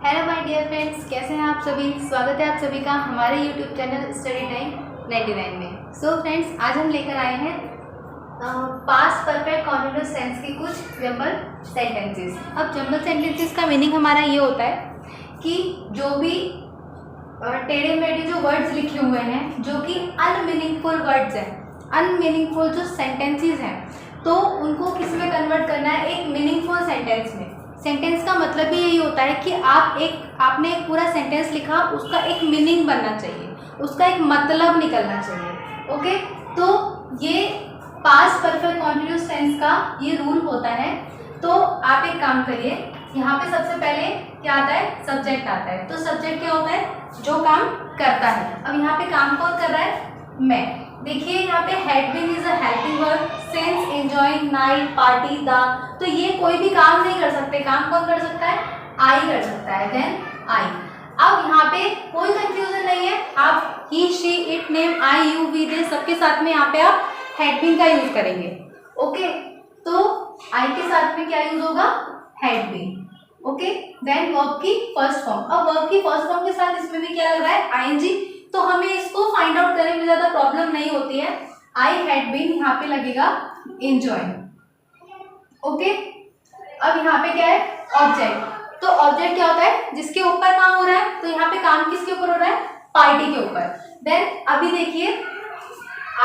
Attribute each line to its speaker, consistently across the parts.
Speaker 1: Hello my dear friends, कैसे हैं आप सभी। स्वागत है आप सभी का हमारे यूट्यूब चैनल स्टडी टाइम 99 में। सो फ्रेंड्स, आज हम लेकर आए हैं पास्ट परफेक्ट कॉन्टिन्यूअस टेंस की कुछ जंबल सेंटेंसेस। अब जंबल सेंटेंसेस का मीनिंग हमारा ये होता है कि जो भी टेढ़े मेढ़े जो वर्ड्स लिखे हुए हैं, जो कि अनमीनिंगफुल वर्ड्स हैं, अनमीनिंगफुल जो सेंटेंसेस हैं, तो उनको किस में कन्वर्ट करना है, एक मीनिंगफुल सेंटेंस में। सेंटेंस का मतलब ही यही होता है कि आपने एक पूरा सेंटेंस लिखा, उसका एक मीनिंग बनना चाहिए, उसका एक मतलब निकलना चाहिए। ओके, तो ये पास्ट परफेक्ट कॉन्टिन्यूअस टेंस का ये रूल होता है। तो आप एक काम करिए, यहाँ पे सबसे पहले क्या आता है, सब्जेक्ट आता है। तो सब्जेक्ट क्या होता है, जो काम करता है। अब यहाँ पे काम कौन कर रहा है, मैं। देखिए यहाँ पे had been is a helping verb, since, enjoying, night, party, the. तो ये कोई भी काम नहीं कर सकते, काम कौन कर सकता है, आई कर सकता है, देन आई। अब यहाँ पे कोई कंफ्यूजन नहीं है, आप he, she, it, name, I, you, we, they सबके साथ में यहाँ पे आप हैड बीन का यूज करेंगे। ओके, तो आई के साथ में क्या यूज होगा, had been. Okay, then verb की फर्स्ट फॉर्म। अब वर्ब की फर्स्ट फॉर्म के साथ इसमें भी क्या लग रहा है, आईएनजी। तो हमें इसको फाइंड आउट करने में ज्यादा प्रॉब्लम नहीं होती है। आई हैड बीन यहाँ पे लगेगा एंजॉय। ओके, अब यहाँ पे क्या है, ऑब्जेक्ट। तो ऑब्जेक्ट क्या होता है, जिसके ऊपर काम हो रहा है। तो यहाँ पे काम किसके ऊपर हो रहा है, पार्टी के ऊपर। देन अभी देखिए,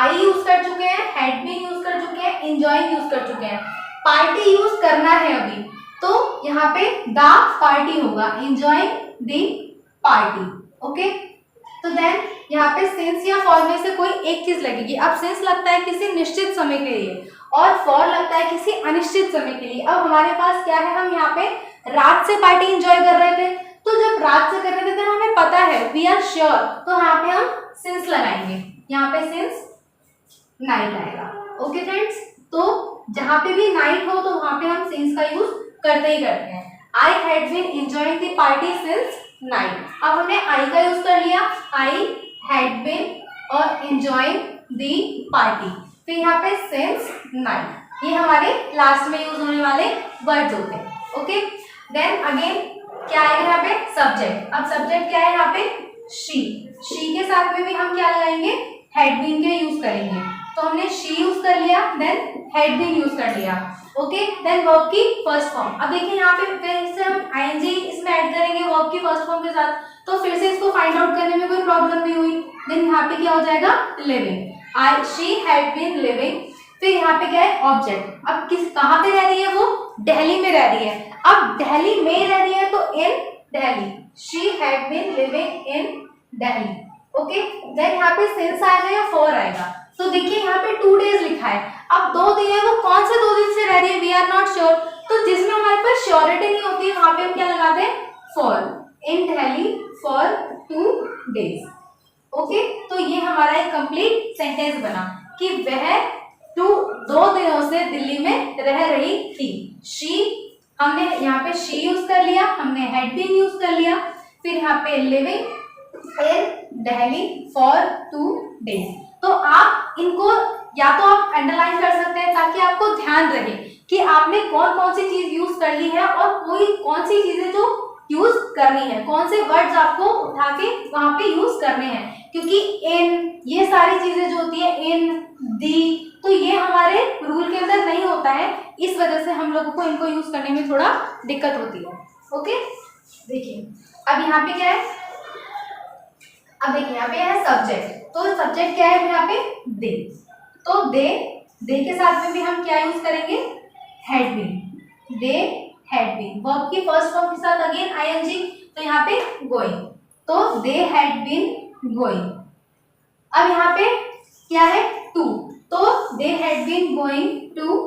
Speaker 1: आई यूज कर चुके हैं, हैड बीन यूज कर चुके हैं, एंजॉयिंग यूज कर चुके हैं, पार्टी यूज करना है अभी। तो यहाँ पे द पार्टी होगा, एंजॉयिंग द पार्टी। ओके, तो देन यहाँ पे सिंस या फॉर में से कोई एक चीज लगेगी। अब सिंस लगता है किसी निश्चित समय के लिए और फॉर लगता है किसी अनिश्चित समय के लिए। अब हमारे पास क्या है, हम यहाँ पे रात से पार्टी एंजॉय कर रहे थे। तो जब रात से कर रहे थे तो हमें पता है, वी आर श्योर, तो यहाँ पे हम सिंस लगाएंगे। यहाँ पे सिंस नाइट आएगा। ओके फ्रेंड्स, तो जहां पे भी नाइट हो तो वहां पे हम सिंस का यूज करते ही करते हैं। I had been enjoying the party since night. अब हमने आई का यूज कर लिया, आई हैड बीन और एंजॉयिंग द पार्टी। फिर यहाँ पे सिंस नाइट, ये हमारे लास्ट में यूज होने वाले वर्ड्स होते हैं। ओके, देन अगेन क्या आएगा यहाँ पे, सब्जेक्ट। अब सब्जेक्ट क्या है यहाँ पे, शी। शी के साथ में भी हम क्या लगाएंगे, हैड बीन के यूज करेंगे। तो हमने शी यूज कर लिया, देन हैड बीन यूज कर लिया। ओके, देन वर्ब की फर्स्ट फॉर्म। अब देखिए यहाँ पे फिर से हम आईएनजी इसमें ऐड करेंगे वर्ब की फर्स्ट फॉर्म के साथ। तो फिर से इसको फाइंड आउट करने में कोई प्रॉब्लम नहीं हुई। देन यहाँ पे क्या हो जाएगा, living. I, she had been living. फिर यहाँ पे क्या है, ऑब्जेक्ट। अब कहाँ पे रह रही है वो, दिल्ली में रह रही है। अब दिल्ली में रह रही है तो in Delhi, she had been living in Delhi. Okay, then यहाँ पे सिंस आएगा या फॉर आएगा। तो देखिए यहाँ पे 2 डेज लिखा है। अब 2 दिन है, वो कौन से 2 दिन से रह रही है, वी आर नॉट श्योर। तो जिसमें हमारे पास श्योरिटी नहीं होती है वहां पे हम क्या लगाते हैं, for. In Delhi for 2 days. Okay, तो ये हमारा एक कंप्लीट सेंटेंस बना कि वह 2 दिनों से दिल्ली में रह रही थी। शी, हमने यहाँ पे शी यूज कर लिया, हमने हैड बीन यूज कर लिया। फिर यहाँ पे living in Delhi for 2 days. तो आप इनको या तो आप अंडरलाइन कर सकते हैं ताकि आपको ध्यान रहे कि आपने कौन कौन सी चीज यूज कर ली है और कोई कौन सी चीजें जो यूज करनी है, कौन से वर्ड्स आपको उठा के वहां पे यूज करने हैं। क्योंकि इन, ये सारी चीजें जो होती है, इन, दी, तो ये हमारे रूल के अंदर नहीं होता है। इस वजह से हम लोगों को इनको यूज करने में थोड़ा दिक्कत होती है। ओके, देखिए अब यहाँ पे क्या है, अब देखिए यहाँ पे है सब्जेक्ट। तो सब्जेक्ट क्या है यहाँ पे, दे। तो दे के साथ में भी हम क्या यूज करेंगे, had been. They had been. Verb की फर्स्ट फॉर्म के साथ अगेन आईएनजी। तो यहाँ पे गोइंग, तो दे हैड बीन गोइंग। अब यहाँ पे क्या है, टू। तो they had been going to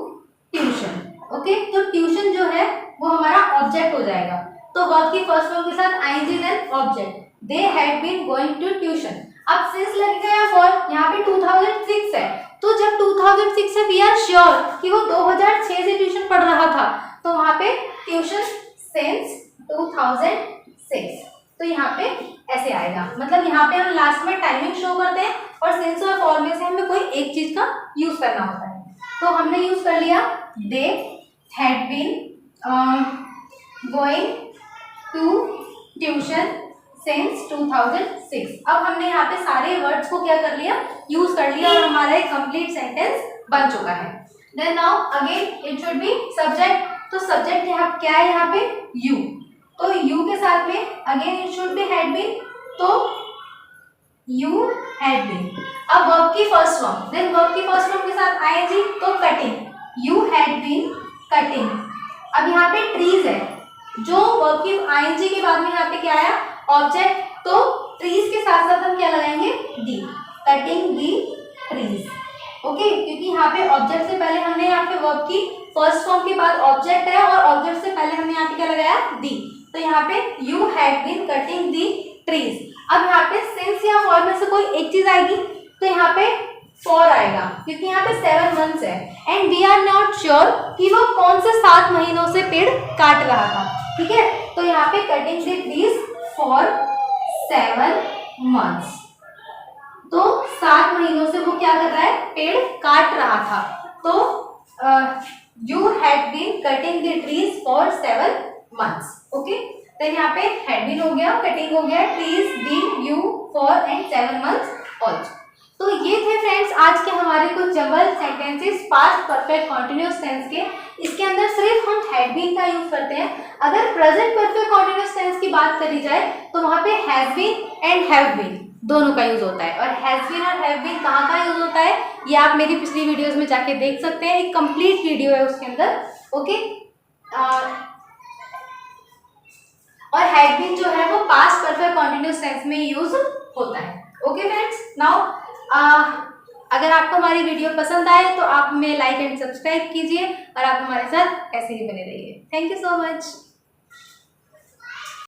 Speaker 1: tuition. Okay, तो ट्यूशन जो है वो हमारा ऑब्जेक्ट हो जाएगा। तो वर्ब की फर्स्ट फॉर्म के साथ ING then object, they had been going to tuition. अब सिंस लगेगा या फॉर, यहाँ पे 2006 है। तो जब 2006 है, वी आर श्योर कि वो 2006 से ट्यूशन पढ़ रहा था। तो वहां पे ट्यूशन सिंस 2006। तो यहाँ पे ऐसे आएगा, मतलब यहाँ पे हम लास्ट में टाइमिंग शो करते हैं और सिंस और फॉर में से हमें कोई एक चीज का यूज करना होता है। तो हमने यूज कर लिया, they had been going to tuition since 2006। अब हमने यहाँ पे सारे वर्ड्स को क्या कर लिया, यूज कर लिया और हमारा एक कंप्लीट सेंटेंस बन चुका है। Then now again it should be subject. तो सब्जेक्ट यहाँ क्या है, यहाँ पे यू, तो यू के साथ में again it should be had been, तो यू हैड बीन। अब वर्ब की फर्स्ट फॉर्म, देन वर्ब की फर्स्ट फॉर्म के साथ आईएनजी, तो cutting, you had been cutting. अब यहाँ पे ट्रीज है, जो वर्ब की आईएनजी के बाद में यहाँ पे क्या आया, ऑब्जेक्ट, तो ट्रीज के साथ साथ हम क्या लगाएंगे, दी, कटिंग दी ट्रीज। ओके, क्योंकि यहाँ पे ऑब्जेक्ट से पहले हमने यहाँ पे वर्ब की फर्स्ट फॉर्म के बाद ऑब्जेक्ट है और ऑब्जेक्ट से पहले हमने यहाँ पे क्या लगाया, दी, तो यहाँ पे you had been cutting the trees. अब यहाँ पे सिंस या फॉर में से कोई एक चीज आएगी, तो यहाँ पे फॉर आएगा, क्योंकि यहाँ पे 7 मंथ्स है and we are not sure कि वो कौन से 7 महीनों से पेड़ काट रहा था। ठीक है, तो यहाँ पे cutting the trees for 7 months, तो 7 महीनों से वो क्या कर रहा है, पेड़ काट रहा था। तो you had been cutting the trees for 7 months. Okay, तो यहाँ पे हैड बीन हो गया, कटिंग हो गया, trees, the, you, for and 7 months also. तो ये थे फ्रेंड्स आज के हमारे कुछ jumble sentences past perfect continuous tense के। इसके अंदर सिर्फ हम हैड बीन का यूज करते हैं। अगर प्रेजेंट परफेक्ट कॉन्टिन्यूअस टेंस की बात करी जाए तो वहां पे has been and have been दोनों का यूज होता है। और हैज बीन और हैव बीन कहाँ कहाँ यूज होता है, ये आप मेरी पिछली वीडियोस में जाके देख सकते हैं, एक कंप्लीट वीडियो है उसके अंदर। ओके, और हैड बीन जो है वो पास्ट परफेक्ट कॉन्टिन्यूअस टेंस में यूज होता है। ओके फ्रेंड्स, नाउ अगर आपको हमारी वीडियो पसंद आए तो आप हमें लाइक एंड सब्सक्राइब कीजिए और आप हमारे साथ ऐसे ही बने रहिए। Thank you so much.